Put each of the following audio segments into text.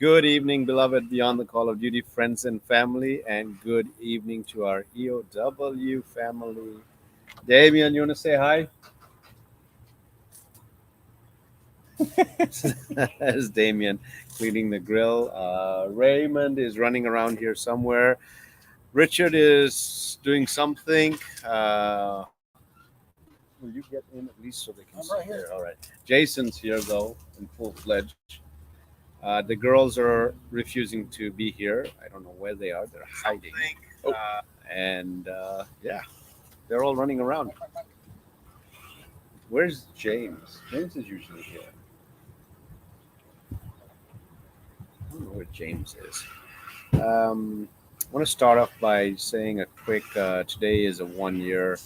Good evening, beloved Beyond the Call of Duty friends and family, and good evening to our EOW family. Damien, you want to say hi? That's Damien cleaning the grill. Raymond is running around here somewhere. Richard is doing something. Will you get in at least so they can see here? All right. Jason's here though, in full fledged. The girls are refusing to be here. I don't know where they are. They're hiding. Oh. And yeah, they're all running around. Where's James? James is usually here. I don't know where James is. I want to start off by saying a quick today is a 1 year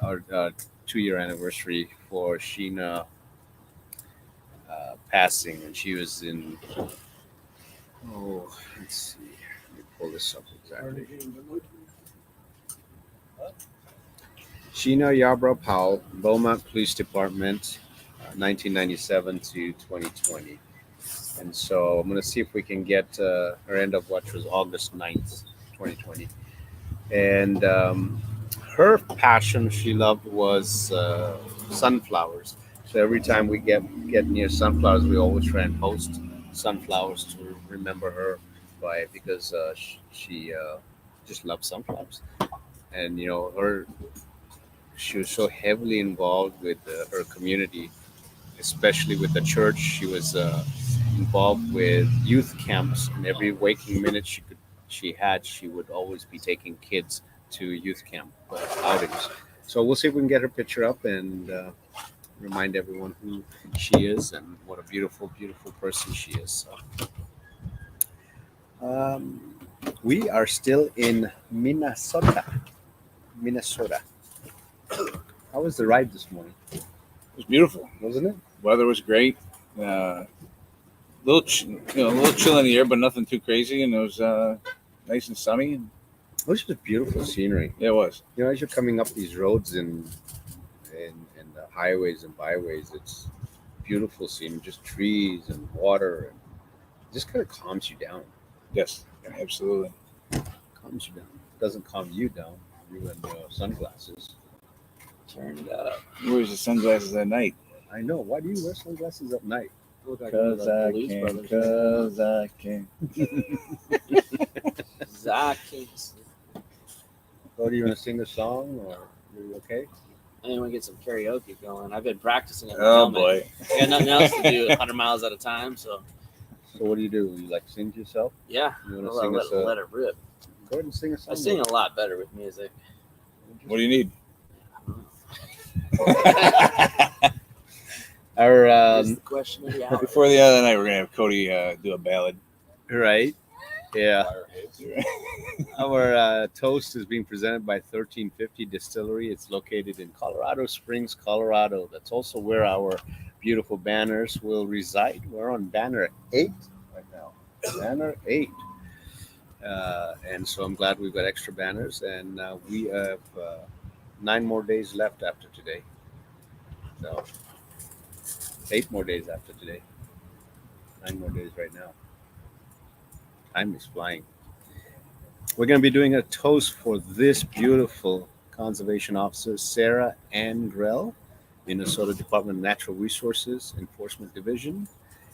or 2 year anniversary for Sheena passing, and she was in. Oh, let's see. Let me pull this up exactly. Sheena Yarbrough Powell, Beaumont Police Department, 1997 to 2020. And so I'm going to see if we can get her end of watch was August 9th, 2020. And her passion she loved was sunflowers. So every time we get near sunflowers, we always try and post sunflowers to remember her by because she just loved sunflowers. And she was so heavily involved with her community, especially with the church. She was involved with youth camps, and every waking minute she would always be taking kids to youth camp outings. So we'll see if we can get her picture up and remind everyone who she is and what a beautiful, beautiful person she is. So, we are still in Minnesota. Minnesota. How was the ride this morning? It was beautiful. Wasn't it? Weather was great. A little chill in the air, but nothing too crazy, and it was nice and sunny. It was just beautiful scenery. Yeah, it was. As you're coming up these roads and the highways and byways, it's beautiful scenery, just trees and water, and it just kind of calms you down. Yes, absolutely. Calms you down. Doesn't calm you down. You and your sunglasses. Turned up. Where's the sunglasses at night? I know. Why do you wear sunglasses at night? Because I can. Because I can. Zach. So do you want to sing a song, or are you okay? I want to get some karaoke going. I've been practicing it. Oh boy! I got nothing else to do. 100 miles at a time. So what do? You like sing to yourself? Yeah. You want to sing us let it rip. Go ahead and sing a song. I sing a lot better with music. What do you need? Our the question of the hour. Before the other night, we're gonna have Cody do a ballad. Right. Yeah. Our toast is being presented by 1350 Distillery. It's located in Colorado Springs, Colorado. That's also where our beautiful banners will reside. We're on banner 8 right now. Banner 8. And so I'm glad we've got extra banners, and we have 9 more days left after today. So 8 more days after today. 9 more days right now. Time is flying. We're going to be doing a toast for this beautiful conservation officer, Sarah Ann Grell, Minnesota Department of Natural Resources Enforcement Division.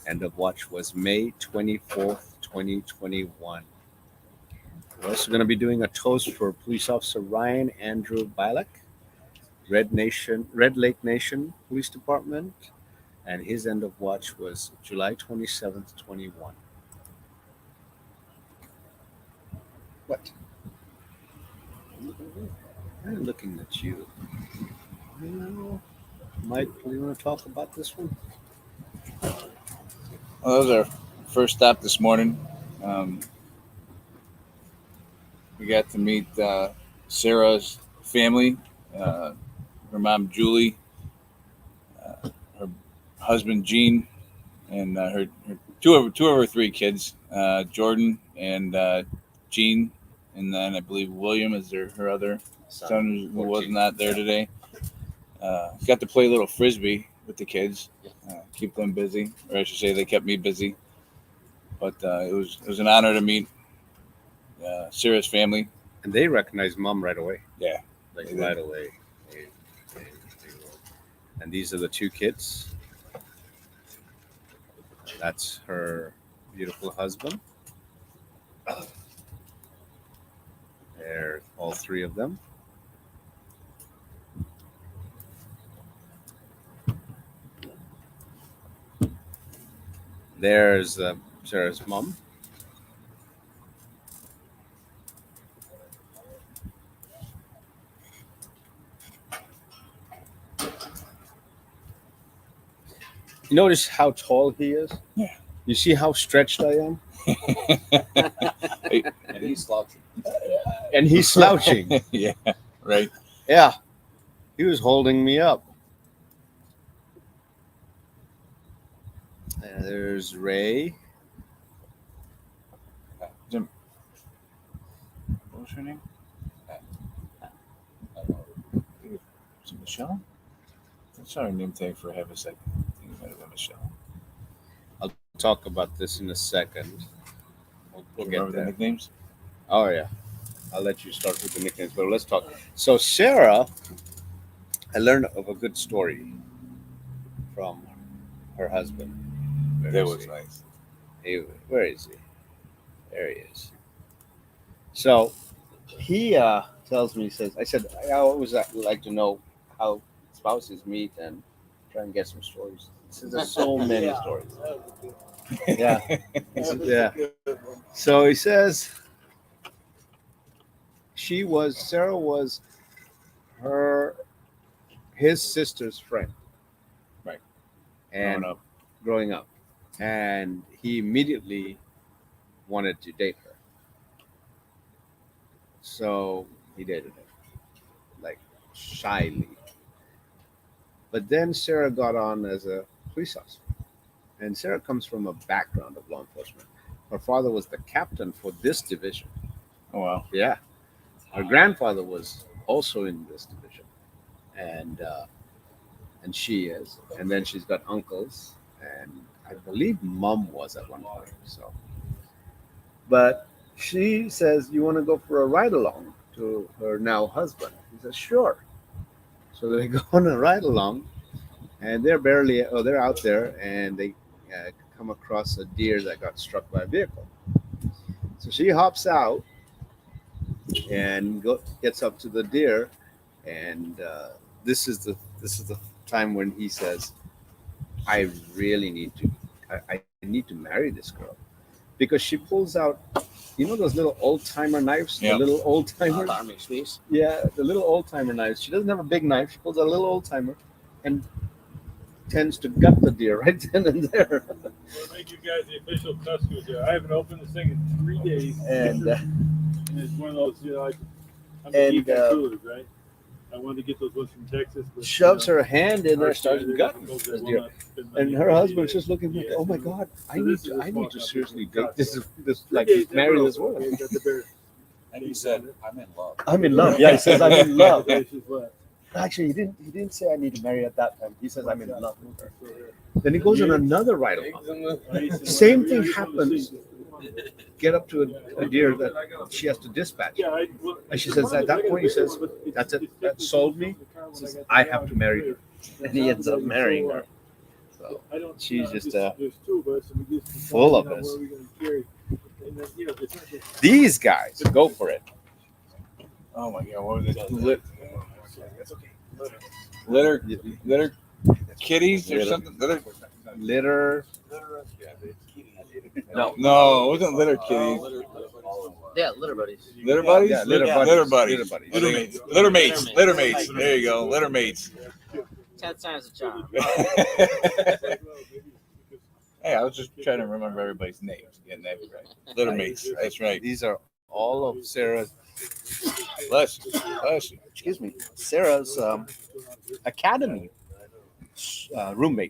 End of watch was May 24th, 2021. We're also going to be doing a toast for Police Officer Ryan Andrew Bialke, Red Lake Nation Police Department, and his end of watch was July 27th, 21. What? I'm looking at you. Mike, do you want to talk about this one? Well, that was our first stop this morning. We got to meet Sarah's family, her mom Julie, her husband Gene, and her two of her 3 kids, Jordan and Gene, and then I believe William is her other son who was not there today. Got to play a little frisbee with the kids, keep them busy, or I should say they kept me busy. But it was an honor to meet Sarah's family. And they recognize mom right away. Yeah, Like they did. right away. They will. And these are the two kids. That's her beautiful husband. There, all three of them. There's Sarah's mom. You notice how tall he is? Yeah. You see how stretched I am? And he's slouching. And he's slouching. Yeah, right. Yeah. He was holding me up. And there's Ray. Jim, what was her name? Was it Michelle? I saw her name tag for half a second. I think it might have been Michelle. I'll talk about this in a second. We'll Do you get remember the there. nicknames? Oh, yeah. I'll let you start with the nicknames, but let's talk. So, Sarah, I learned of a good story from her husband. Where That is was he? nice. Where is he? There he is. So, he tells me, he says, I said, I always like to know how spouses meet and try and get some stories. He says, there's so many Yeah. stories. Yeah. He said, yeah. So he says, Sarah was his sister's friend. Right. And growing up. And he immediately wanted to date her. So he dated her, like shyly. But then Sarah got on as a police officer. And Sarah comes from a background of law enforcement. Her father was the captain for this division. Oh wow. Yeah. Her grandfather was also in this division. And she is. And then she's got uncles. And I believe mom was at one point. So, but she says, "You want to go for a ride along?" To her now husband. He says, "Sure." So they go on a ride along, and they're out there, and they come across a deer that got struck by a vehicle. So she hops out and gets up to the deer, and this is the time when he says, "I really I need to marry this girl," because she pulls out, those little old timer knives, Yeah. the little old timers. Army space. Yeah, the little old timer knives. She doesn't have a big knife. She pulls out a little old timer, and tends to gut the deer right then and there. We'll make you guys the official customers here. I haven't opened this thing in 3 days. And And it's one of those, I'm a And, geek on coolers, right? I wanted to get those ones from Texas. But, shoves her hand in there, our starts standard gutting goes the that will deer. not spend money And in her 30 husband's days. just looking like, Yeah. "Oh my God, I So need this is to, a I small need to company seriously from date this, Scottsdale. like 3 days, marry never this opened. woman." Okay, got the bear. And he said, "I'm in love." I'm in love. Yeah, he says, "I'm in love." Gracious, what? Actually, he didn't say I need to marry at that time. He says, "I'm in love with her." Then he goes on another ride along. Same thing happens. Get up to a deer that she has to dispatch. And she says, at that point, he says, "That's it. That sold me." He says, "I have to marry her." And he ends up marrying her. So she's just full of this. These guys go for it. Oh my God, what was it? Litter kitties or something? Litter. No, it wasn't litter kitties. Yeah, litter buddies. Litter buddies? Yeah, litter buddies. Litter buddies. Litter buddies. Litter mates. Litter mates. Litter mates. There you go. Litter mates. 10 times a charm. Hey, I was just trying to remember everybody's names. Getting that right. Litter mates. That's right. These are all of Sarah's, Bless you. Bless you. excuse me, Sarah's academy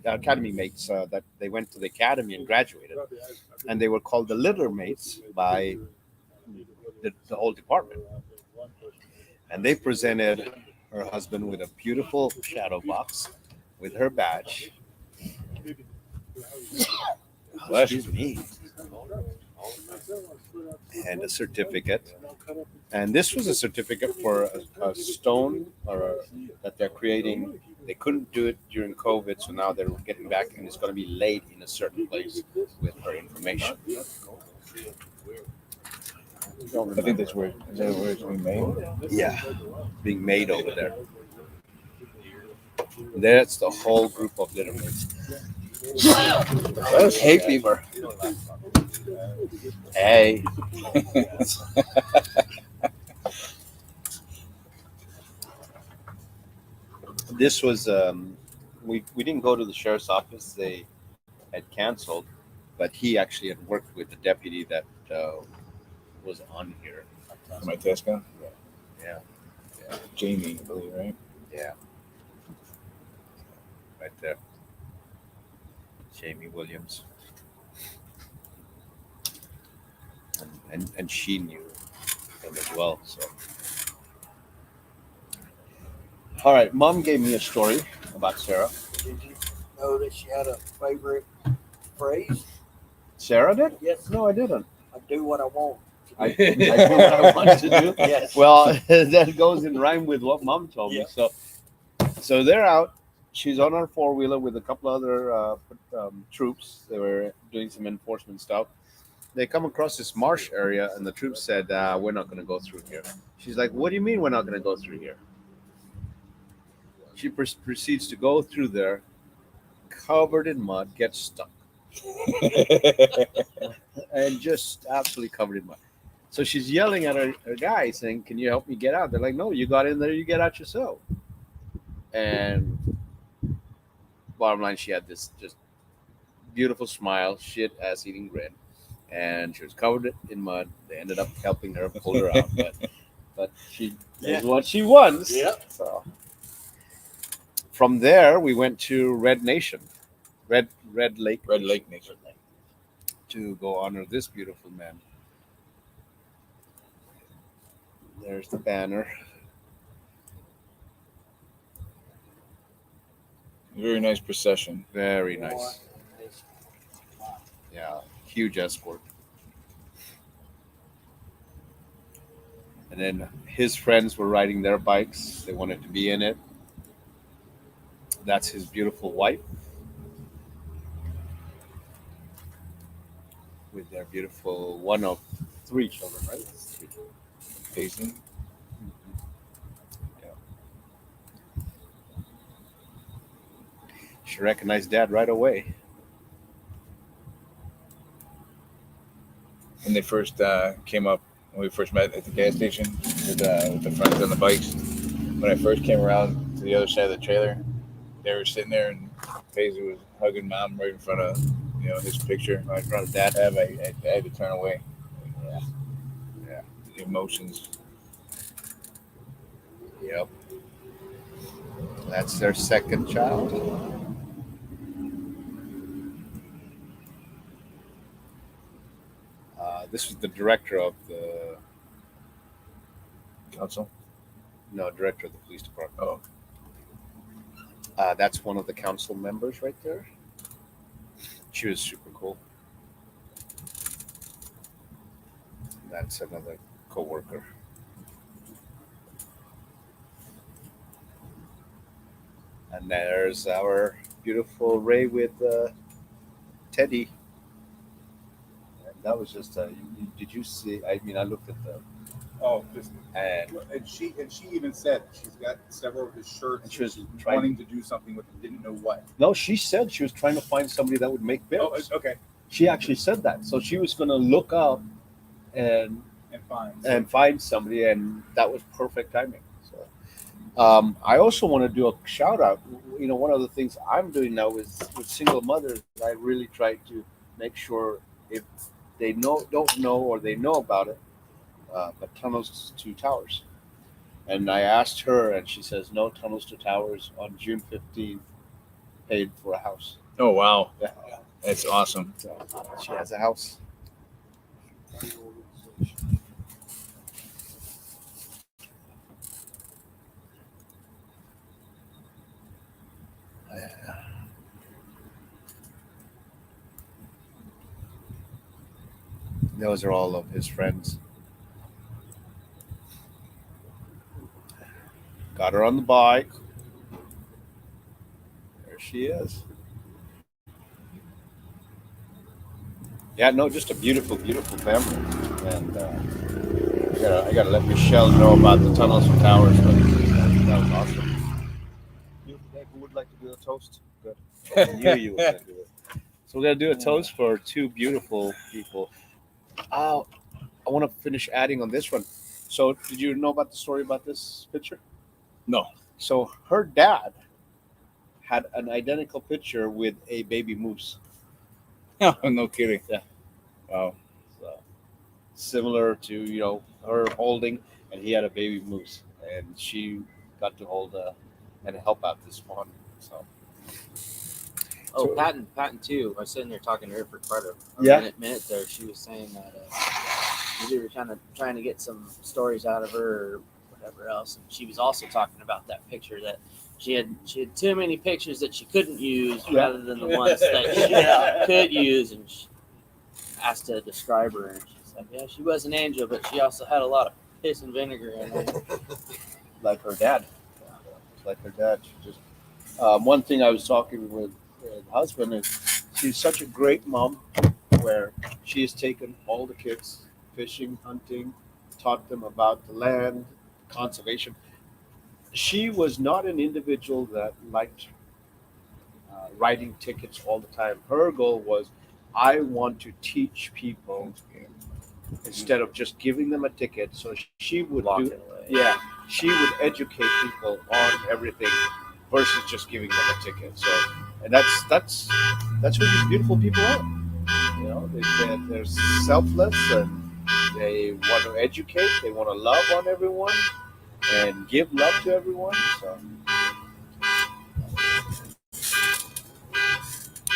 academy mates that they went to the academy and graduated. And they were called the litter mates by the whole department. And they presented her husband with a beautiful shadow box with her badge. Bless you. Excuse me. and a certificate. And this was a certificate for a stone that they're creating. They couldn't do it during COVID, so now they're getting back, and it's going to be laid in a certain place with her information. I think that's where is that where it's being made. Yeah, being made over there. That's the whole group of little ones. Hey, Beaver. Hey. This was we didn't go to the sheriff's office. They had canceled, but he actually had worked with the deputy that was on here. My Tesco. Yeah, Jamie, I believe, right? yeah, right there. Jamie Williams, and she knew him as well. So, all right, Mom gave me a story about Sarah. Did you know that she had a favorite phrase? Sarah did? Yes. No, I didn't. I do what I want. I do what I want to do. Yes. Well, that goes in rhyme with what Mom told me. Yeah. So they're out. She's on her four-wheeler with a couple other troops. They were doing some enforcement stuff. They come across this marsh area, and the troops said, "We're not going to go through here." She's like, "What do you mean we're not going to go through here?" She proceeds to go through there, covered in mud, gets stuck, and just absolutely covered in mud. So she's yelling at her guy, saying, "Can you help me get out?" They're like, "No, you got in there. You get out yourself." And bottom line, she had this just beautiful smile, shit ass eating grin, and she was covered in mud. They ended up helping her pull her out, but she is what she wants. Yep. So from there, we went to Red Nation, Red Lake, Red Lake Nation. to go honor this beautiful man. There's the banner. Very nice procession. Very nice. Yeah, huge escort. And then his friends were riding their bikes. They wanted to be in it. That's his beautiful wife with their beautiful one of three children, right? Pacing. Yeah. She recognized Dad right away. When they first came up, when we first met at the gas station with the friends on the bikes, when I first came around to the other side of the trailer, they were sitting there and Paisley was hugging Mom right in front of his picture. Right in front of Dad. I had to turn away. Yeah. Yeah. The emotions. Yep. That's their second child. This was the director of the Council. director of the police department. Oh, That's one of the council members right there. She was super cool. That's another coworker. And there's our beautiful Ray with Teddy. And that was just did you see? I mean, I looked at the Oh, just, and and she even said she's got several of his shirts. And she was she's trying- wanting to do something with them, didn't know what. no, she said she was trying to find somebody that would make Oh, bibs. okay, She actually said that. So she was going to look up and and fine. find somebody, and that was perfect timing. So, I also want to do a shout out. One of the things I'm doing now is with single mothers. I really try to make sure if they don't know, or they know about it, but Tunnels to Towers. And I asked her, and she says no. Tunnels to Towers on June 15th paid for a house. oh wow, Yeah, that's awesome. so she has a house. Those are all of his friends. Got her on the bike. There she is. Yeah, no, just a beautiful, beautiful family. And I gotta let Michelle know about the tunnels and towers. But that was awesome. Who would like to do a toast? Good. I knew you were gonna do it. So we're gonna do a toast for two beautiful people. Oh, I want to finish adding on this one. So, did you know about the story about this picture? No. So, her dad had an identical picture with a baby moose. No kidding. Yeah. Wow. So, similar to her holding, and he had a baby moose, and she got to hold and help out this one. So, Oh, So- Patton too. I was sitting there talking to her for quite a Yeah. minute there. She was saying that we were trying to get some stories out of her or whatever else, and she was also talking about that picture that she had too many pictures that she couldn't use Yeah. rather than the ones that she Yeah. could use, and she asked to describe her, and she's like, yeah, she was an angel, but she also had a lot of piss and vinegar in her. like her dad. Like her dad. She just one thing I was talking with the husband is she's such a great mom where she has taken all the kids fishing, hunting, taught them about the land, conservation. She was not an individual that liked writing tickets all the time. Her goal was, I want to teach people instead of just giving them a ticket. So she would Walking do, away. yeah, she would educate people on everything versus just giving them a ticket. So, and that's who these beautiful people are. They're selfless and they want to educate. They want to love on everyone and give love to everyone. So,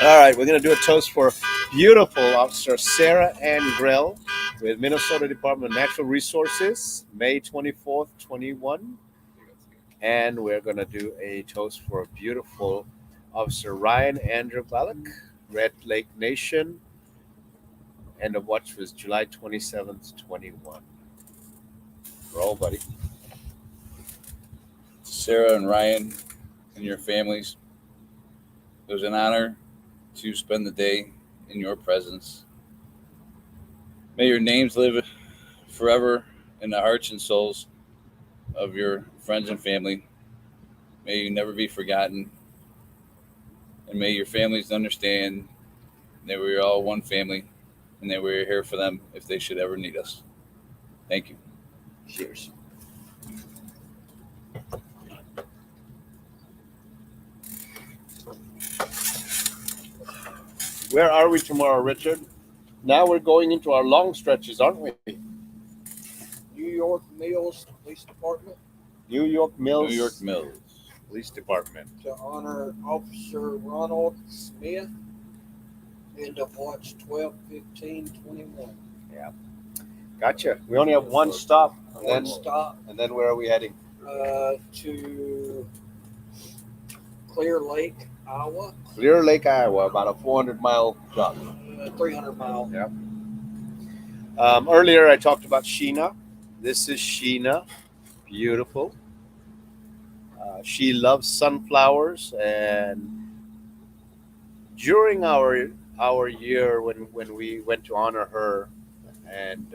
all right, we're gonna do a toast for beautiful Officer Sarah Ann Grell with Minnesota Department of Natural Resources, May 24th, 21. And we're gonna do a toast for beautiful Officer Ryan Andrew Bialke, Red Lake Nation, and the watch was July 27th, 21. Roll, buddy. Sarah and Ryan and your families, it was an honor to spend the day in your presence. May your names live forever in the hearts and souls of your friends and family. May you never be forgotten. And may your families understand that we are all one family and that we're here for them if they should ever need us. Thank you. Cheers. Where are we tomorrow, Richard? Now we're going into our long stretches, aren't we? New York Mills Police Department New York Mills. New York Mills. Police Department. to honor Officer Ronald Smith and to watch 12/15/21. Gotcha. We only have one stop, and One then stop where are we heading? to Clear Lake, Iowa, Clear Lake, Iowa, about a 400-mile jog. 300 mile. Yeah. Earlier, I talked about Sheena. This is Sheena. Beautiful. She loves sunflowers, and during our year when we went to honor her and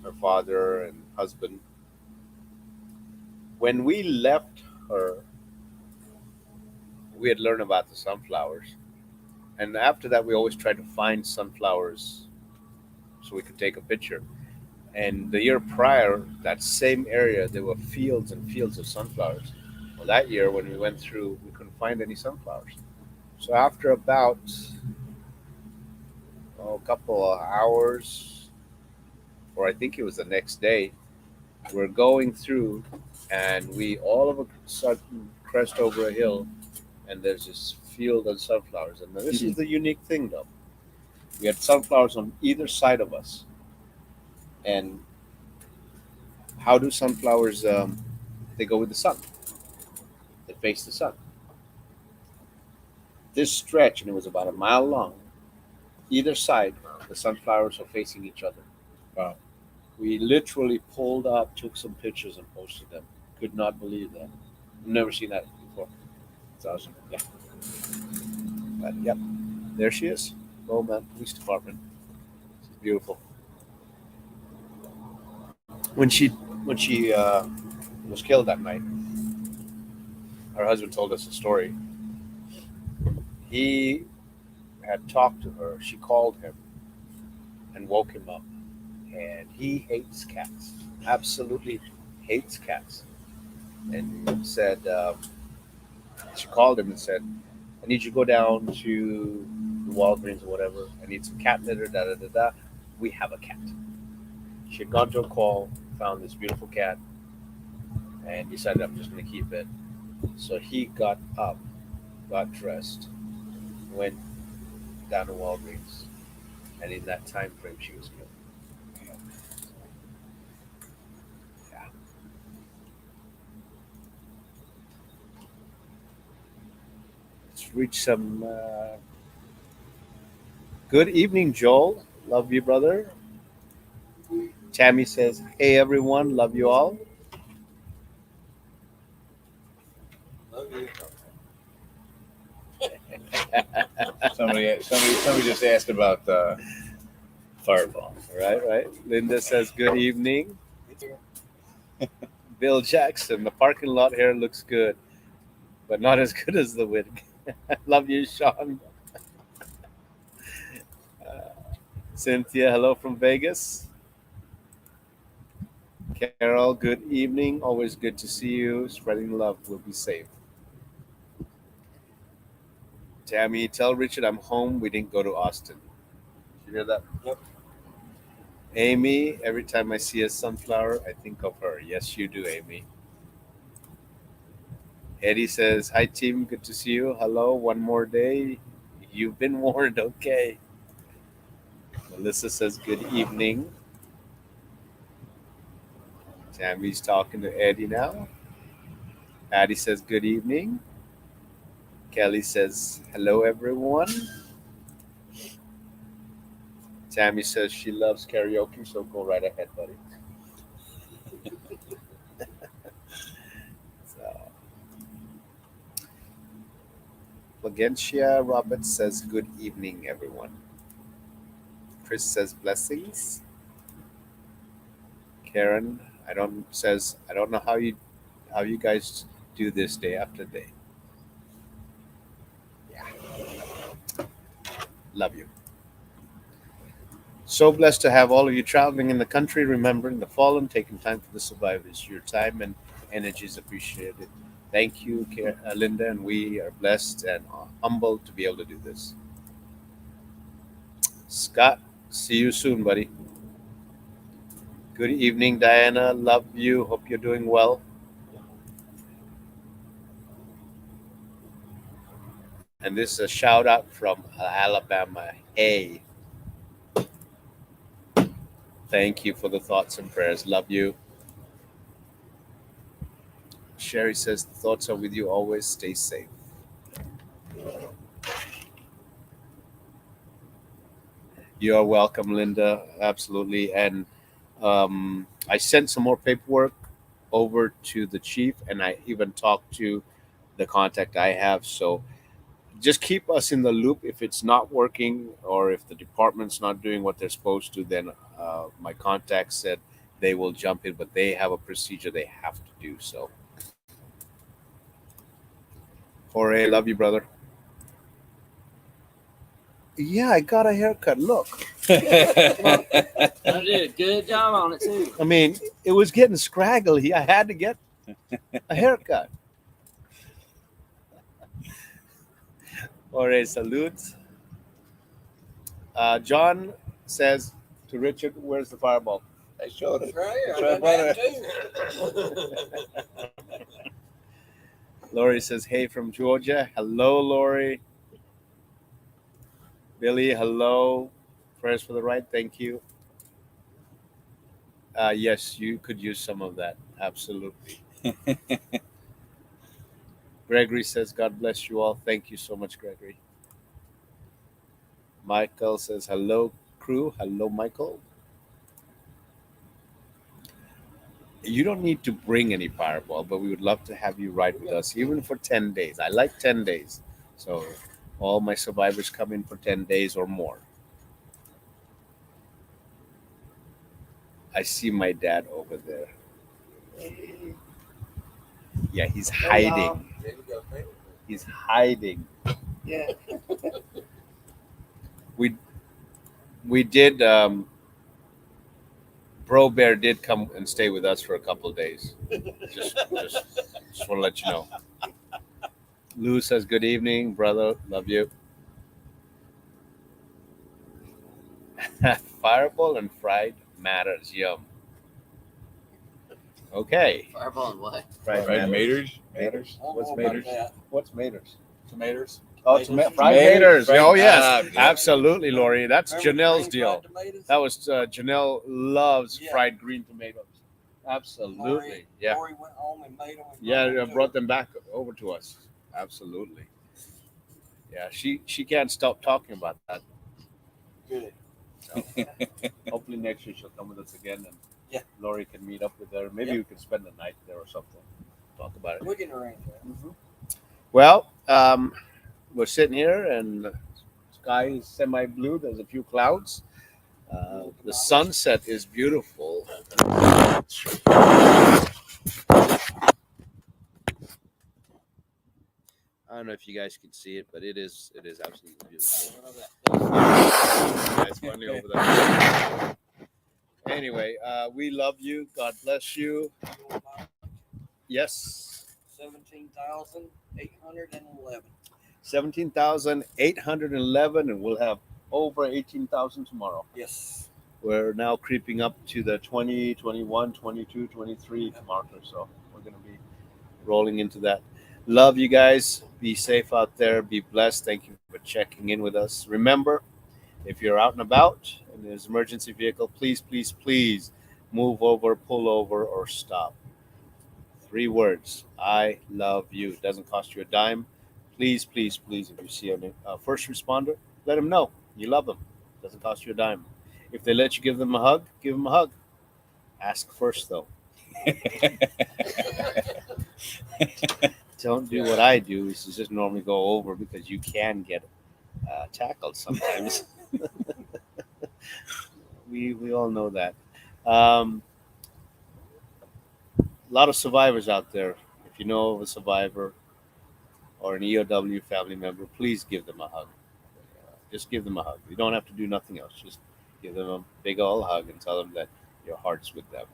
her father and husband, when we left her, we had learned about the sunflowers, and after that, we always tried to find sunflowers so we could take a picture. And the year prior, that same area, there were fields and fields of sunflowers. Well, that year when we went through, we couldn't find any sunflowers. So after about a couple of hours, or I think it was the next day, we're going through, and we all of a sudden crest over a hill, and there's this field of sunflowers. And this is the unique thing, though. We had sunflowers on either side of us. And how do sunflowers? They go with the sun. They face the sun. This stretch, and it was about a mile long, either side the sunflowers are facing each other. Wow. We literally pulled up, took some pictures, and posted them. Could not believe that. I've never seen that before. It's awesome. Yeah. But yep, there she is. Bowman Police Department. She's beautiful. When she was killed that night, her husband told us a story. He had talked to her. She called him and woke him up, and he hates cats. Absolutely hates cats. And he said she called him and said, "I need you to go down to the Walgreens or whatever. I need some cat litter. Da da da da. We have a cat." She had gone to a call, found this beautiful cat, and decided, "I'm just going to keep it." So he got up, got dressed, went down to Walgreens, and in that time frame, she was killed. Yeah. Let's reach some. Good evening, Joel. Love you, brother. Tammy says, "Hey, everyone. Love you all." Love you. Somebody just asked about Fireball. Right. Linda says, "Good evening." Bill Jackson, the parking lot here looks good, but not as good as the wig. Love you, Sean. Uh, Cynthia, hello from Vegas. Carol, good evening. Always good to see you. Spreading love. Will be safe. Tammy, tell Richard I'm home. We didn't go to Austin. Did you hear that? Yep. Amy, every time I see a sunflower, I think of her. Yes, you do, Amy. Eddie says, "Hi, team. Good to see you. Hello. One more day. You've been warned. Okay." Melissa says, "Good evening." Tammy's talking to Eddie now. Addie says, "Good evening." Kelly says, "Hello, everyone." Tammy says she loves karaoke, so go right ahead, buddy. So, Lagentia Roberts says, "Good evening, everyone." Chris says, "Blessings." Karen, I don't know how you guys do this day after day. Yeah, love you. So blessed to have all of you traveling in the country, remembering the fallen, taking time for the survivors. Your time and energy is appreciated. Thank you, Linda, and we are blessed and humbled to be able to do this. Scott, see you soon, buddy. Good evening, Diana. Love you. Hope you're doing well. And this is a shout out from Alabama. Hey, thank you for the thoughts and prayers. Love you. Sherry says, "The thoughts are with you always. Stay safe." You're welcome, Linda. Absolutely. And I sent some more paperwork over to the chief, and I even talked to the contact I have. So just keep us in the loop. If it's not working or if the department's not doing what they're supposed to, then my contact said they will jump in, but they have a procedure they have to do. So, Jorge, love you, brother. Yeah, I got a haircut. Look. I did a good job on it too. I mean, it was getting scraggly. I had to get a haircut. Jorge salutes. John says to Richard, "Where's the fireball?" I showed it. That's right. That's I right, done brother. that too. Lori says, "Hey from Georgia." Hello, Lori. Billy, hello. Prayers for the right. Thank you. Yes, you could use some of that. Absolutely. Gregory says, "God bless you all." Thank you so much, Gregory. Michael says, "Hello, crew. Hello, Michael. You don't need to bring any Fireball, but we would love to have you ride with us, even for 10 days. I like 10 days. So all my survivors come in for 10 days or more. I see my dad over there. Yeah, he's hiding. He's hiding. Yeah. We did. Bro Bear did come and stay with us for a couple of days. Just want to let you know. Lou says, "Good evening, brother. Love you." Fireball and fried matters. Yum. Okay. Fireball and what? Fried Right, matters. maters. Maters. I don't What's know about maters? that. What's maters? Tomatoes. Oh, Tomatoes. fried Maters. maters. Oh, yes. Ah, yeah. Absolutely, Lori. That's Remember Janelle's green deal. fried tomatoes? That was Janelle loves Yeah. fried green tomatoes. Absolutely. Lori- Yeah. Lori went home and made them. and Yeah, brought them to brought them back over to us. Absolutely. Yeah, she can't stop talking about that. Good. So, hopefully next year she'll come with us again, and Yeah. Lori can meet up with her. Maybe Yeah. we could spend the night there or something. Talk about it. We can arrange that. Well, we're sitting here, and the sky is semi-blue. There's a few clouds. The sunset is beautiful. I don't know if you guys can see it, but it is absolutely beautiful. Yeah, it's finally over there. Anyway, we love you. God bless you. Yes. 17,811. 17,811, and we'll have over 18,000 tomorrow. Yes. We're now creeping up to the 20, 21, 22, 23 marker. So we're going to be rolling into that. Love you guys. Be safe out there. Be blessed. Thank you for checking in with us. Remember, if you're out and about and there's an emergency vehicle, please, please, please move over, pull over, or stop. 3 words. I love you. It doesn't cost you a dime. Please, please, please, if you see a first responder, let them know you love them. It doesn't cost you a dime. If they let you give them a hug, give them a hug. Ask first, though. Don't do what I do, is just normally go over, because you can get tackled sometimes. we all know that. A lot of survivors out there. If you know of a survivor or an EOW family member, please give them a hug. Just give them a hug. You don't have to do nothing else. Just give them a big old hug and tell them that your heart's with them.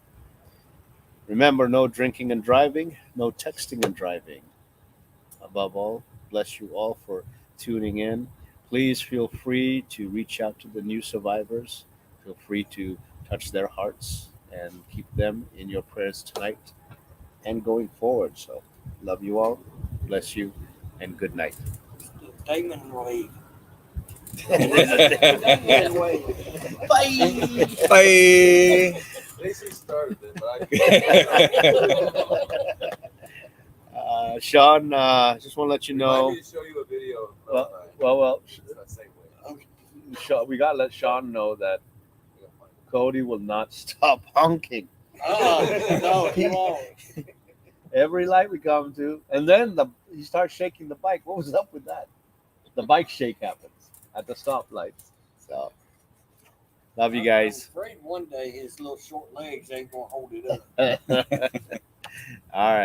Remember, no drinking and driving, no texting and driving. Above all, bless you all for tuning in. Please feel free to reach out to the new survivors. Feel free to touch their hearts and keep them in your prayers tonight and going forward. So, love you all. Bless you, and good night. Damon wave. Damon wave. Bye. Bye. Lacey started it, but Sean, just want to let you Remind know. me to show you a video. Well, It's that same way. we got to let Sean know that Cody will not stop honking. No, he won't. Every light we come to, and then he starts shaking the bike. What was up with that? The bike shake happens at the stoplights. So, love you guys. I'm afraid one day his little short legs ain't gonna hold it up. All right.